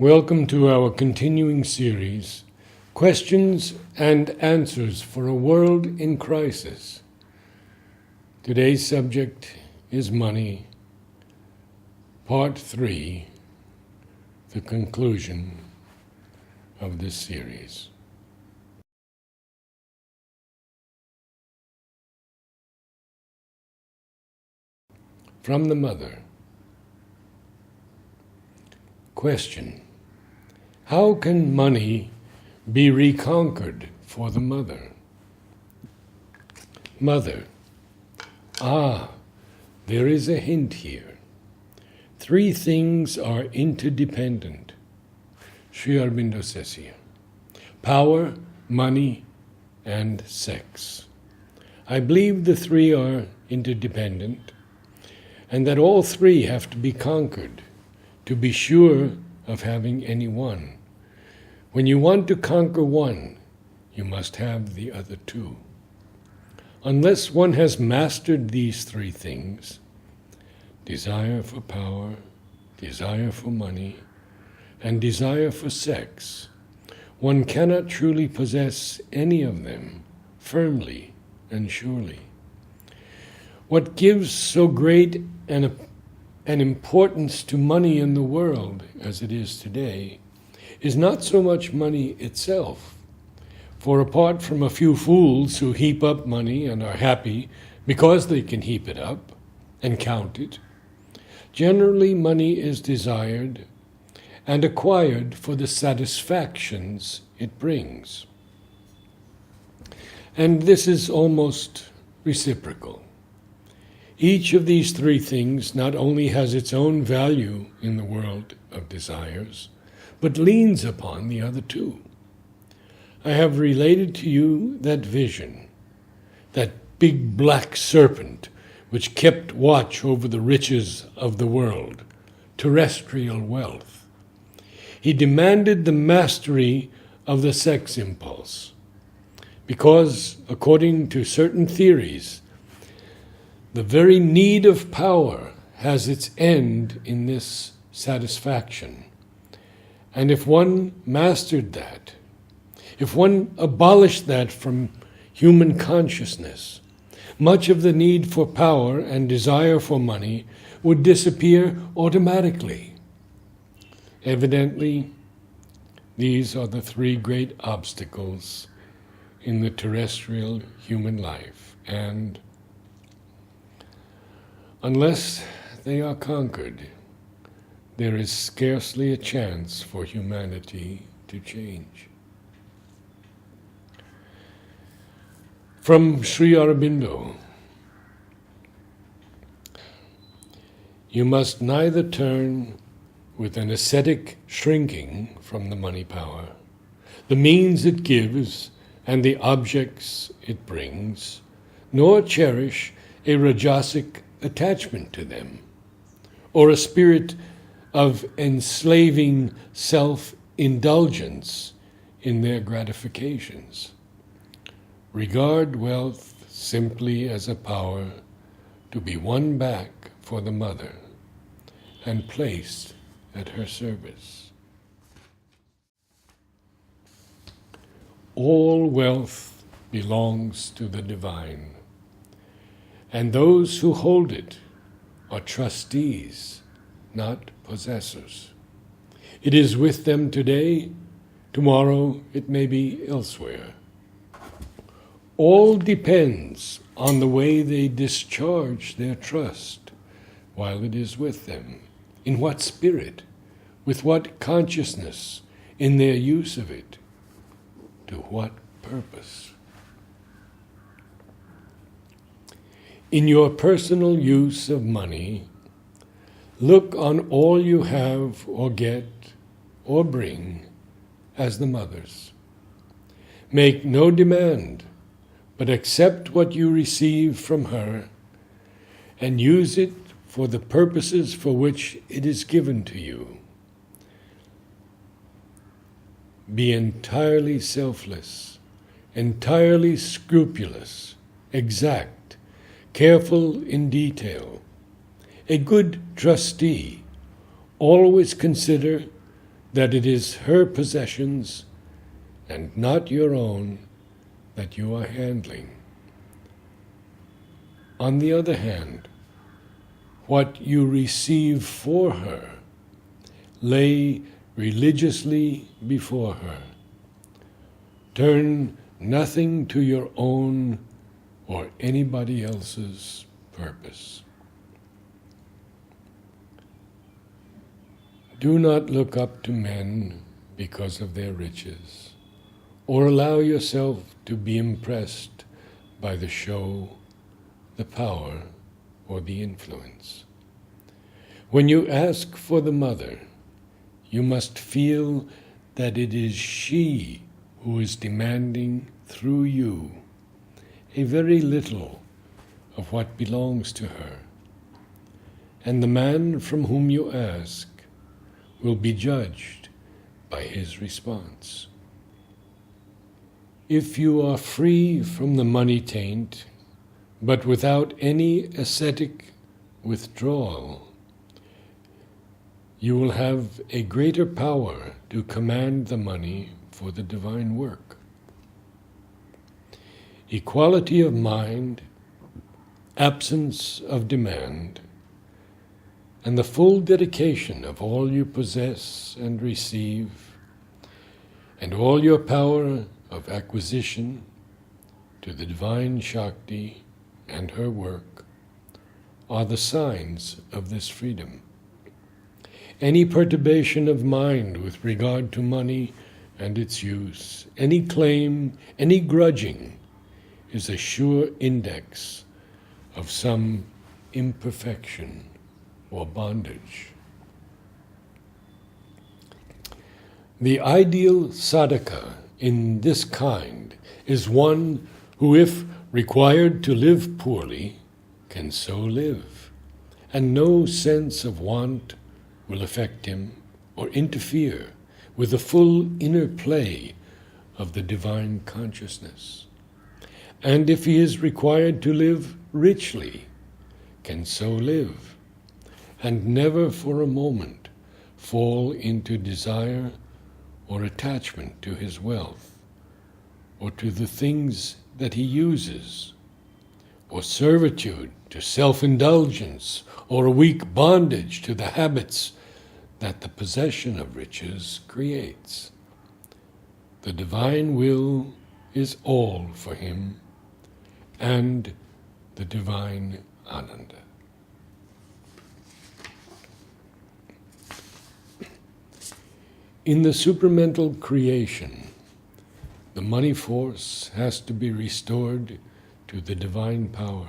Welcome to our continuing series, Questions and Answers for a World in Crisis. Today's subject is money, part 3, the conclusion of this series. From the Mother. Question: how can money be reconquered for the Mother? Mother: there is a hint here. 3 things are interdependent. Sri Aurobindo says here: power, money, and sex. I believe the 3 are interdependent, and that all 3 have to be conquered to be sure of having any one. When you want to conquer one, you must have the other 2. Unless one has mastered these 3 things, desire for power, desire for money, and desire for sex, one cannot truly possess any of them firmly and surely. What gives so great an importance to money in the world as it is today is not so much money itself, for apart from a few fools who heap up money and are happy because they can heap it up and count it, generally money is desired and acquired for the satisfactions it brings. And this is almost reciprocal. Each of these 3 things not only has its own value in the world of desires, but leans upon the other 2. I have related to you that vision, that big black serpent which kept watch over the riches of the world, terrestrial wealth. He demanded the mastery of the sex impulse, because, according to certain theories, the very need of power has its end in this satisfaction. And if one mastered that, if one abolished that from human consciousness, much of the need for power and desire for money would disappear automatically. Evidently, these are the 3 great obstacles in the terrestrial human life, and unless they are conquered, there is scarcely a chance for humanity to change. From Sri Aurobindo: you must neither turn with an ascetic shrinking from the money power, the means it gives and the objects it brings, nor cherish a rajasic attachment to them, or a spirit of enslaving self-indulgence in their gratifications. Regard wealth simply as a power to be won back for the Mother and placed at her service. All wealth belongs to the divine, and those who hold it are trustees, not possessors. It is with them today, tomorrow it may be elsewhere. All depends on the way they discharge their trust while it is with them, in what spirit, with what consciousness, in their use of it, to what purpose. In your personal use of money, look on all you have or get or bring as the Mother's. Make no demand, but accept what you receive from her and use it for the purposes for which it is given to you. Be entirely selfless, entirely scrupulous, exact, careful in detail. A good trustee always consider that it is her possessions and not your own that you are handling. On the other hand, what you receive for her, lay religiously before her. Turn nothing to your own or anybody else's purpose. Do not look up to men because of their riches, or allow yourself to be impressed by the show, the power, or the influence. When you ask for the mother, you must feel that it is she who is demanding through you a very little of what belongs to her, and the man from whom you ask will be judged by his response. If you are free from the money taint, but without any ascetic withdrawal, you will have a greater power to command the money for the divine work. Equality of mind, absence of demand, and the full dedication of all you possess and receive, and all your power of acquisition to the divine Shakti and her work, are the signs of this freedom. Any perturbation of mind with regard to money and its use, any claim, any grudging, is a sure index of some imperfection or bondage. The ideal sadhaka in this kind is one who, if required to live poorly, can so live, and no sense of want will affect him or interfere with the full inner play of the divine consciousness. And if he is required to live richly, can so live, and never for a moment fall into desire or attachment to his wealth, or to the things that he uses, or servitude to self-indulgence, or a weak bondage to the habits that the possession of riches creates. The divine will is all for him, and the divine Ananda. In the supramental creation, the money force has to be restored to the divine power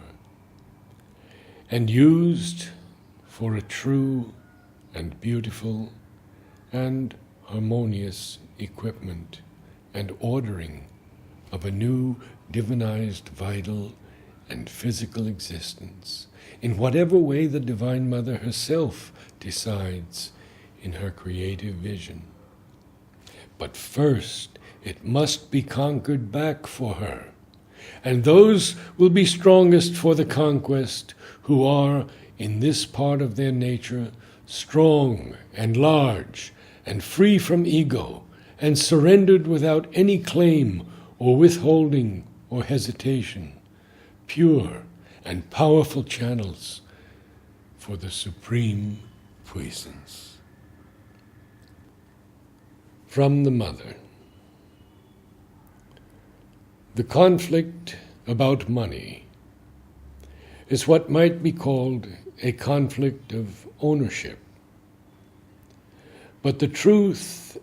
and used for a true and beautiful and harmonious equipment and ordering of a new divinized vital and physical existence in whatever way the Divine Mother herself decides in her creative vision. But first, it must be conquered back for her, and those will be strongest for the conquest who are, in this part of their nature, strong and large and free from ego and surrendered without any claim or withholding or hesitation, pure and powerful channels for the supreme puissance. From the Mother. The conflict about money is what might be called a conflict of ownership. But the truth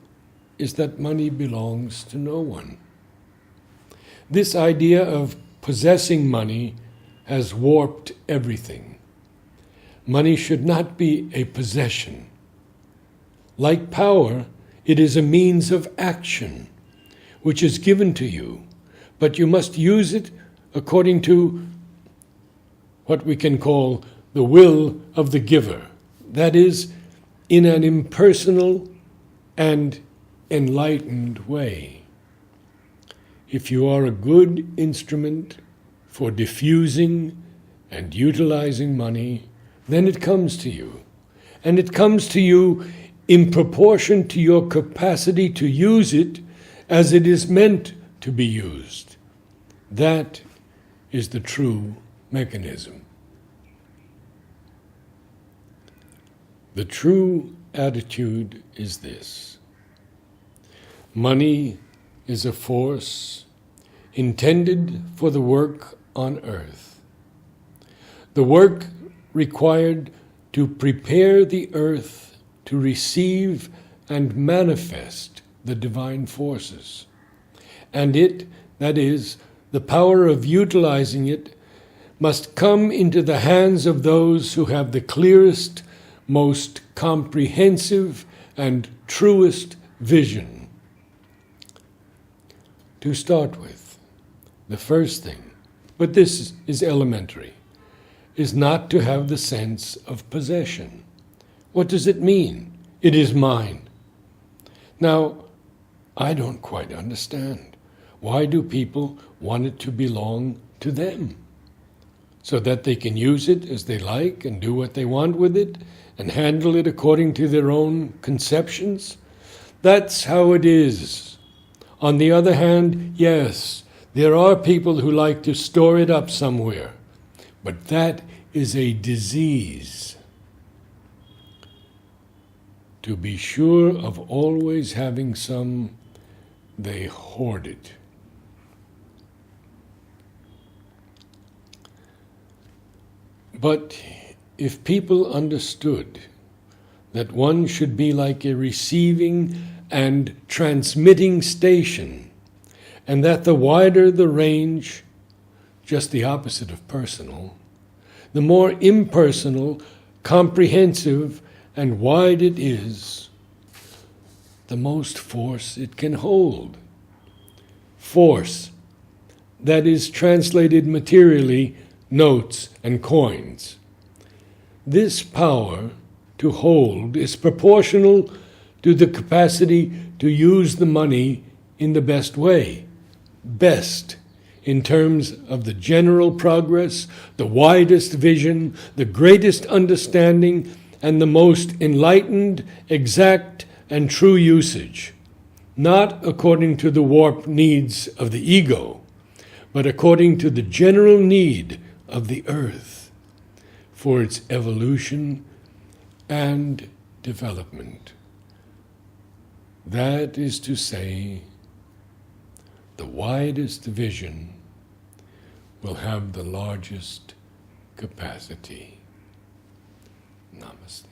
is that money belongs to no one. This idea of possessing money has warped everything. Money should not be a possession. Like power, it is a means of action, which is given to you, but you must use it according to what we can call the will of the giver. That is, in an impersonal and enlightened way. If you are a good instrument for diffusing and utilizing money, then it comes to you. And it comes to you in proportion to your capacity to use it as it is meant to be used. That is the true mechanism. The true attitude is this: money is a force intended for the work on earth, the work required to prepare the earth to receive and manifest the divine forces. And it, that is, the power of utilizing it, must come into the hands of those who have the clearest, most comprehensive, and truest vision. To start with, the first thing, but this is elementary, is not to have the sense of possession. What does it mean? It is mine. Now, I don't quite understand. Why do people want it to belong to them? So that they can use it as they like and do what they want with it and handle it according to their own conceptions? That's how it is. On the other hand, yes, there are people who like to store it up somewhere, but that is a disease. To be sure of always having some, they hoard it. But if people understood that one should be like a receiving and transmitting station, and that the wider the range, just the opposite of personal, the more impersonal, comprehensive, and wide it is, the most force it can hold. Force, that is translated materially, notes and coins. This power to hold is proportional to the capacity to use the money in the best way. Best in terms of the general progress, the widest vision, the greatest understanding, and the most enlightened, exact, and true usage. Not according to the warped needs of the ego, but according to the general need of the earth for its evolution and development. That is to say, the widest vision will have the largest capacity. Namaste.